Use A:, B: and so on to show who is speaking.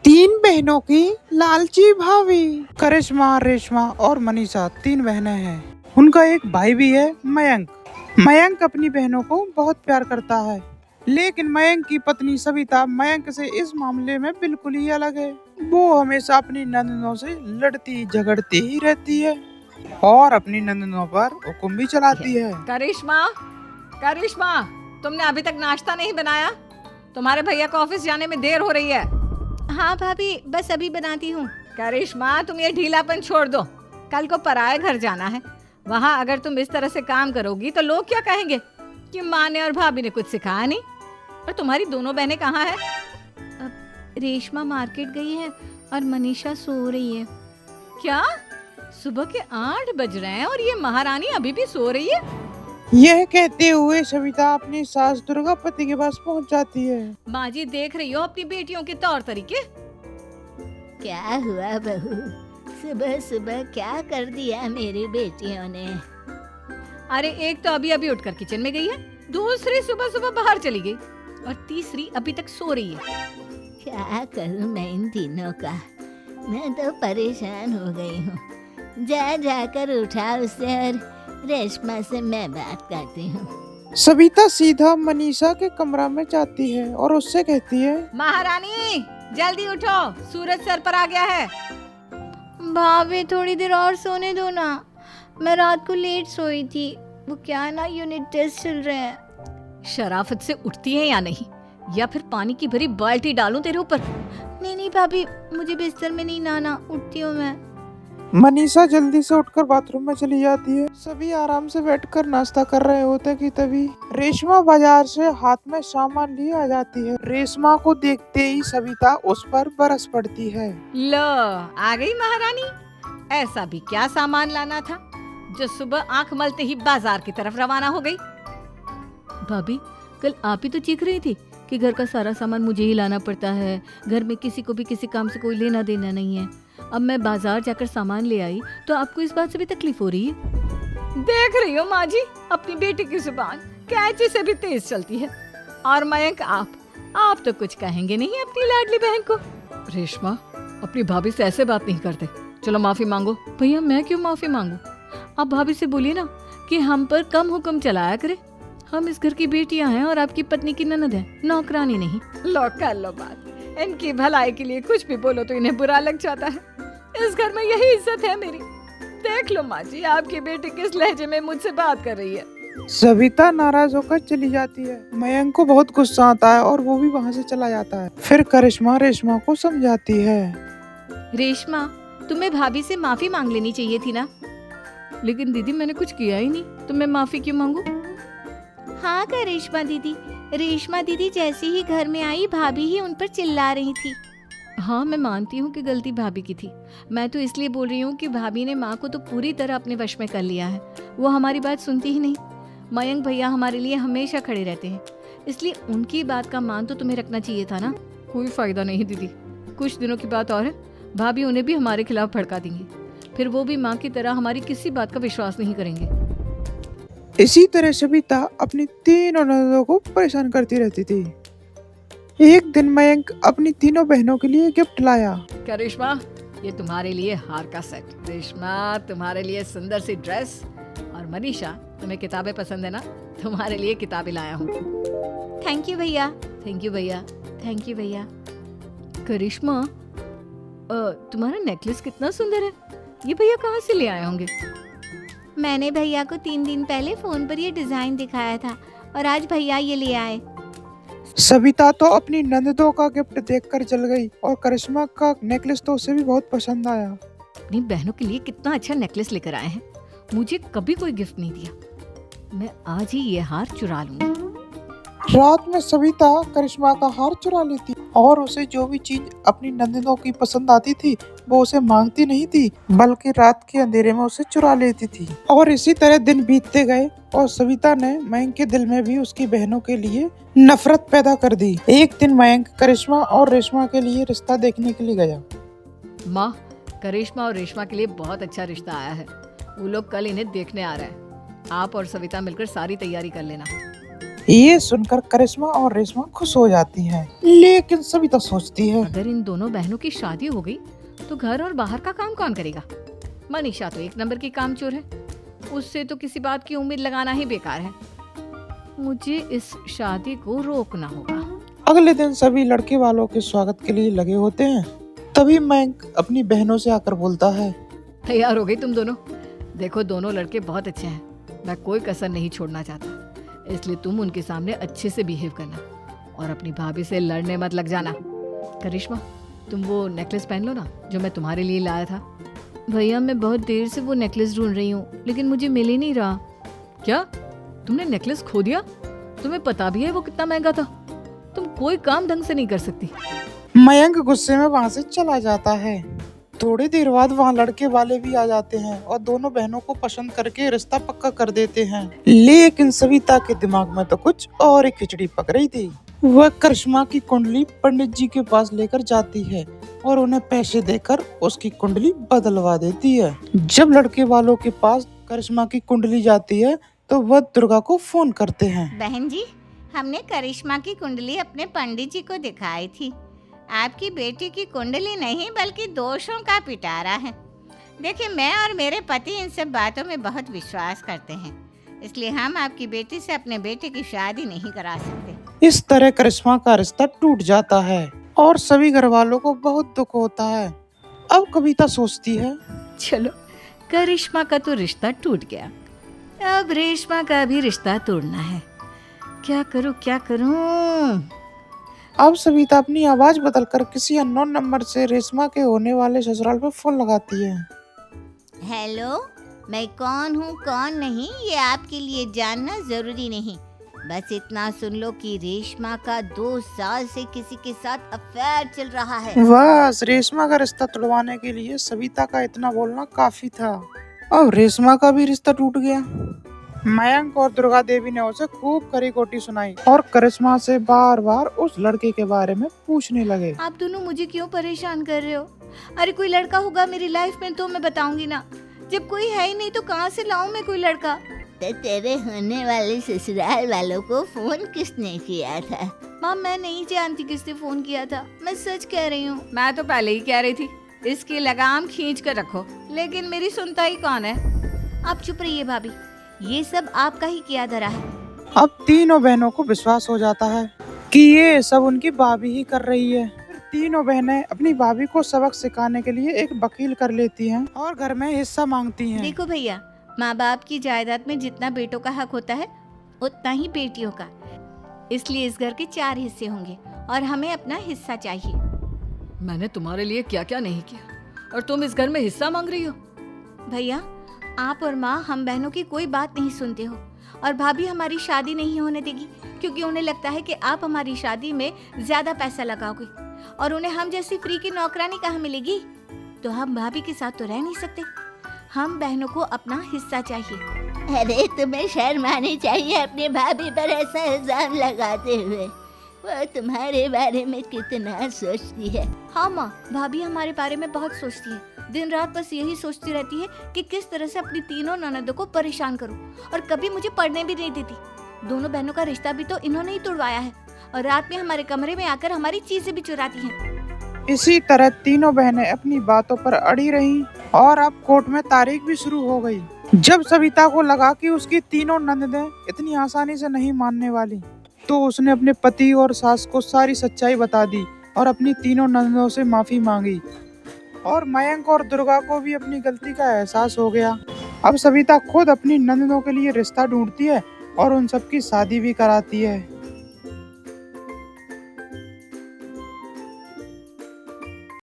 A: तीन बहनों की लालची भाभी। करिश्मा, रेशमा और मनीषा तीन बहनें हैं। उनका एक भाई भी है, मयंक। मयंक अपनी बहनों को बहुत प्यार करता है, लेकिन मयंक की पत्नी सविता मयंक से इस मामले में बिल्कुल ही अलग है। वो हमेशा अपनी नंदनों से लड़ती झगड़ती ही रहती है और अपनी नंदनों पर हुक्म भी चलाती है।
B: करिश्मा, करिश्मा, तुमने अभी तक नाश्ता नहीं बनाया? तुम्हारे भैया को ऑफिस जाने में देर हो रही है।
C: हाँ भाभी, बस अभी बनाती हूँ।
B: करिश्मा, तुम ये ढीलापन छोड़ दो। कल को पराए घर जाना है। वहाँ अगर तुम इस तरह से काम करोगी तो लोग क्या कहेंगे कि माँ ने और भाभी ने कुछ सिखाया नहीं। और तुम्हारी दोनों बहनें कहाँ हैं?
C: रेशमा मार्केट गई है और मनीषा सो रही है।
B: क्या? सुबह के 8 बज रहे हैं और ये महारानी अभी भी सो रही है?
A: यह कहते हुए सविता अपनी सास दुर्गापति के पास पहुंच जाती है।
B: माँ जी, देख रही हो अपनी बेटियों के तौर तरीके?
C: क्या हुआ बहू, सुबह सुबह क्या कर दिया मेरी बेटियों ने?
B: अरे एक तो अभी अभी उठकर किचन में गई है, दूसरी सुबह सुबह बाहर चली गई और तीसरी अभी तक सो रही है।
C: क्या करूं मैं इन तीनों का, मैं तो परेशान हो गई हूँ। जा जाकर उठा उसे और रेशमा से मैं बात करती हूँ।
A: सविता सीधा मनीषा के कमरा में जाती है और उससे कहती है,
B: महारानी जल्दी उठो, सूरज सर पर आ गया है।
C: भाभी थोड़ी देर और सोने दो ना, मैं रात को लेट सोई थी। वो क्या है ना, यूनिट टेस्ट चल रहे हैं।
B: शराफत से उठती है या नहीं, या फिर पानी की भरी बाल्टी डालूं तेरे ऊपर?
C: नहीं नहीं भाभी, मुझे बिस्तर में नहीं लाना, उठती हूँ मैं।
A: मनीषा जल्दी से उठकर बाथरूम में चली जाती है। सभी आराम से बैठकर नाश्ता कर रहे होते कि तभी रेशमा बाजार से हाथ में सामान लिए आ जाती है। रेशमा को देखते ही सविता उस पर बरस पड़ती है।
B: लो, आ गई महारानी। ऐसा भी क्या सामान लाना था जो सुबह आंख मलते ही बाजार की तरफ रवाना हो गई?
D: भाभी, कल आप ही तो चीख रही थी कि घर का सारा सामान मुझे ही लाना पड़ता है, घर में किसी को भी किसी काम से कोई लेना देना नहीं है। अब मैं बाजार जाकर सामान ले आई तो आपको इस बात से भी तकलीफ हो रही है?
B: देख रही हो माँ जी, अपनी बेटी की जुबान कैंची से भी तेज चलती है। और मयंक, आप तो कुछ कहेंगे नहीं अपनी लाडली बहन को? रेशमा, अपनी भाभी से ऐसे बात नहीं करते। चलो माफी मांगो।
D: भैया, मैं क्यों माफी मांगू? आप भाभी से बोलिए ना कि हम पर कम हुक्म चलाया करे। हम इस घर की बेटियां हैं और आपकी पत्नी की ननद है, नौकरानी नहीं।
B: लो कर लो बात। इनकी भलाई के लिए कुछ भी बोलो तो इन्हें बुरा लग जाता है। इस घर में यही इज्जत है मेरी। देख लो माँ जी, आपकी बेटी किस लहजे में मुझसे बात कर रही है।
A: सविता नाराज होकर चली जाती है। मयंक को बहुत गुस्सा आता है और वो भी वहाँ से चला जाता है। फिर करिश्मा रेशमा को समझाती है।
D: रेशमा, तुम्हें भाभी से माफी मांग लेनी चाहिए थी ना। लेकिन दीदी, मैंने कुछ किया ही नहीं तो मैं माफी क्यों मांगू?
C: हाँ करिश्मा दीदी, रेशमा दीदी जैसे ही घर में आई, भाभी ही उन पर चिल्ला रही थी।
D: हाँ, मैं मानती हूँ कि गलती भाभी की थी। मैं तो इसलिए बोल रही हूँ कि भाभी ने माँ को तो पूरी तरह अपने वश में कर लिया है। वो हमारी बात सुनती ही नहीं। मयंक भैया हमारे लिए हमेशा खड़े रहते हैं, इसलिए उनकी बात का मान तो तुम्हें रखना चाहिए था ना। कोई फायदा नहीं दीदी, कुछ दिनों की बात और है, भाभी उन्हें भी हमारे खिलाफ भड़का देंगी। फिर वो भी माँ की तरह हमारी किसी बात का विश्वास नहीं करेंगे।
A: इसी तरह सविता अपनी तीनों ननदों को परेशान करती रहती थी। एक दिन मयंक अपनी तीनों बहनों के लिए गिफ्ट लाया।
B: करिश्मा, ये तुम्हारे लिए हार का सेट। रेशमा, तुम्हारे लिए सुंदर सी ड्रेस। और मनीषा, तुम्हें किताबें पसंद है ना, तुम्हारे लिए किताबें लाया हूँ।
C: थैंक यू भैया।
D: थैंक यू भैया। थैंक यू भैया। करिश्मा, तुम्हारा नेकलेस कितना सुंदर है। ये भैया कहाँ से ले आए होंगे?
C: मैंने भैया को 3 दिन पहले फोन पर ये डिजाइन दिखाया था और आज भैया ये ले आए।
A: सविता तो अपनी ननदों का गिफ्ट देखकर जल गई और करिश्मा का नेकलेस तो उसे भी बहुत पसंद आया।
D: अपनी बहनों के लिए कितना अच्छा नेकलेस लेकर आए हैं। मुझे कभी कोई गिफ्ट नहीं दिया। मैं आज ही ये हार चुरा लूंगी।
A: रात में सविता करिश्मा का हार चुरा लेती और उसे जो भी चीज अपनी नंदनों की पसंद आती थी वो उसे मांगती नहीं थी, बल्कि रात के अंधेरे में उसे चुरा लेती थी। और इसी तरह दिन बीतते गए और सविता ने मयंक के दिल में भी उसकी बहनों के लिए नफरत पैदा कर दी। एक दिन मयंक करिश्मा और रेशमा के लिए रिश्ता देखने के लिए गया।
B: माँ, करिश्मा और रेशमा के लिए बहुत अच्छा रिश्ता आया है। वो लोग कल इन्हें देखने आ रहे हैं। आप और सविता मिलकर सारी तैयारी कर लेना।
A: ये सुनकर करिश्मा और रेशमा खुश हो जाती हैं, लेकिन सविता सोचती है
D: अगर इन दोनों बहनों की शादी हो गई तो घर और बाहर का काम कौन करेगा? मनीषा तो एक नंबर की कामचोर है, उससे तो किसी बात की उम्मीद लगाना ही बेकार है। मुझे इस शादी को रोकना होगा।
A: अगले दिन सभी लड़के वालों के स्वागत के लिए लगे होते हैं। तभी मयंक अपनी बहनों से आकर बोलता है,
D: तैयार हो गई तुम दोनों? देखो दोनों लड़के बहुत अच्छे हैं, मैं कोई कसर नहीं छोड़ना चाहता, इसलिए तुम उनके सामने अच्छे से बिहेव करना और अपनी भाभी से लड़ने मत लग जाना। करिश्मा, तुम वो नेकलेस पहन लो ना जो मैं तुम्हारे लिए लाया था। भैया मैं बहुत देर से वो नेकलेस ढूंढ रही हूँ, लेकिन मुझे मिल ही नहीं रहा। क्या तुमने नेकलेस खो दिया? तुम्हें पता भी है वो कितना महंगा था? तुम कोई काम ढंग से नहीं कर सकती।
A: मयंक गुस्से में वहाँ से चला जाता है। थोड़ी देर बाद वहाँ लड़के वाले भी आ जाते हैं और दोनों बहनों को पसंद करके रिश्ता पक्का कर देते हैं। लेकिन सविता के दिमाग में तो कुछ और ही खिचड़ी पक रही थी। वह करिश्मा की कुंडली पंडित जी के पास लेकर जाती है और उन्हें पैसे देकर उसकी कुंडली बदलवा देती है। जब लड़के वालों के पास करिश्मा की कुंडली जाती है तो वह दुर्गा को फोन करते हैं।
C: बहन जी, हमने करिश्मा की कुंडली अपने पंडित जी को दिखाई थी। आपकी बेटी की कुंडली नहीं बल्कि दोषों का पिटारा है। देखिए, मैं और मेरे पति इन सब बातों में बहुत विश्वास करते हैं, इसलिए हम आपकी बेटी से अपने बेटे की शादी नहीं करा सकते।
A: इस तरह करिश्मा का रिश्ता टूट जाता है और सभी घर वालों को बहुत दुख होता है। अब कविता सोचती है,
D: चलो करिश्मा का तो रिश्ता टूट गया, अब रेशमा का भी रिश्ता तोड़ना है। क्या करूं?
A: अब सविता अपनी आवाज बदलकर किसी अननोन नंबर से रेशमा के होने वाले ससुराल पर फोन लगाती है।
C: हेलो, मैं कौन हूँ कौन नहीं ये आपके लिए जानना जरूरी नहीं, बस इतना सुन लो कि रेशमा का 2 साल से किसी के साथ अफेयर चल रहा है।
A: बस रेशमा का रिश्ता तुड़वाने के लिए सविता का इतना बोलना काफी था। अब रेशमा का भी रिश्ता टूट गया। मयंक और दुर्गा देवी ने उसे खूब करी कोटी सुनाई और करिश्मा से बार बार उस लड़के के बारे में पूछने लगे।
D: आप दोनों मुझे क्यों परेशान कर रहे हो? अरे कोई लड़का होगा मेरी लाइफ में तो मैं बताऊंगी ना, जब कोई है ही नहीं तो कहाँ से लाऊं मैं कोई लड़का?
C: तो तेरे होने वाले ससुराल वालों को फोन किसने किया था?
D: माँ मैं नहीं जानती किसने फोन किया था, मैं सच कह रही हूँ। मैं तो पहले ही कह रही थी इसकी लगाम खींच कर रखो, लेकिन मेरी सुनता ही कौन है।
C: आप चुप रहिए भाभी, ये सब आपका ही किया धरा है।
A: अब तीनों बहनों को विश्वास हो जाता है कि ये सब उनकी भाभी ही कर रही है। फिर तीनों बहनें अपनी भाभी को सबक सिखाने के लिए एक वकील कर लेती हैं और घर में हिस्सा मांगती हैं।
C: देखो भैया, माँ बाप की जायदाद में जितना बेटों का हक होता है उतना ही बेटियों का, इसलिए इस घर के 4 हिस्से होंगे और हमें अपना हिस्सा चाहिए।
D: मैंने तुम्हारे लिए क्या क्या नहीं किया और तुम इस घर में हिस्सा मांग रही हो?
C: भैया, आप और माँ हम बहनों की कोई बात नहीं सुनते हो और भाभी हमारी शादी नहीं होने देगी क्योंकि उन्हें लगता है कि आप हमारी शादी में ज्यादा पैसा लगाओगे और उन्हें हम जैसी फ्री की नौकरानी कहाँ मिलेगी। तो हम भाभी के साथ तो रह नहीं सकते, हम बहनों को अपना हिस्सा चाहिए। अरे तुम्हें शर्म आनी चाहिए अपनी भाभी पर ऐसा इल्जाम लगाते हुए, वो तुम्हारे बारे में कितना सोचती है।
D: हाँ माँ, भाभी हमारे बारे में बहुत सोचती है, दिन रात बस यही सोचती रहती है कि किस तरह से अपनी तीनों ननदों को परेशान करूं और कभी मुझे पढ़ने भी नहीं देती। दोनों बहनों का रिश्ता भी तो इन्होंने ही तोड़वाया है और रात में हमारे कमरे में आकर हमारी चीजें भी चुराती हैं।
A: इसी तरह तीनों बहनें अपनी बातों पर अड़ी रहीं और अब कोर्ट में तारीख भी शुरू हो गई। जब सविता को लगा कि उसकी तीनों ननदें इतनी आसानी से नहीं मानने वाली, तो उसने अपने पति और सास को सारी सच्चाई बता दी और अपनी तीनों ननदों से माफी मांगी। और मयंक और दुर्गा को भी अपनी गलती का एहसास हो गया। अब सविता खुद अपनी ननदों के लिए रिश्ता ढूंढती है और उन सबकी शादी भी कराती है।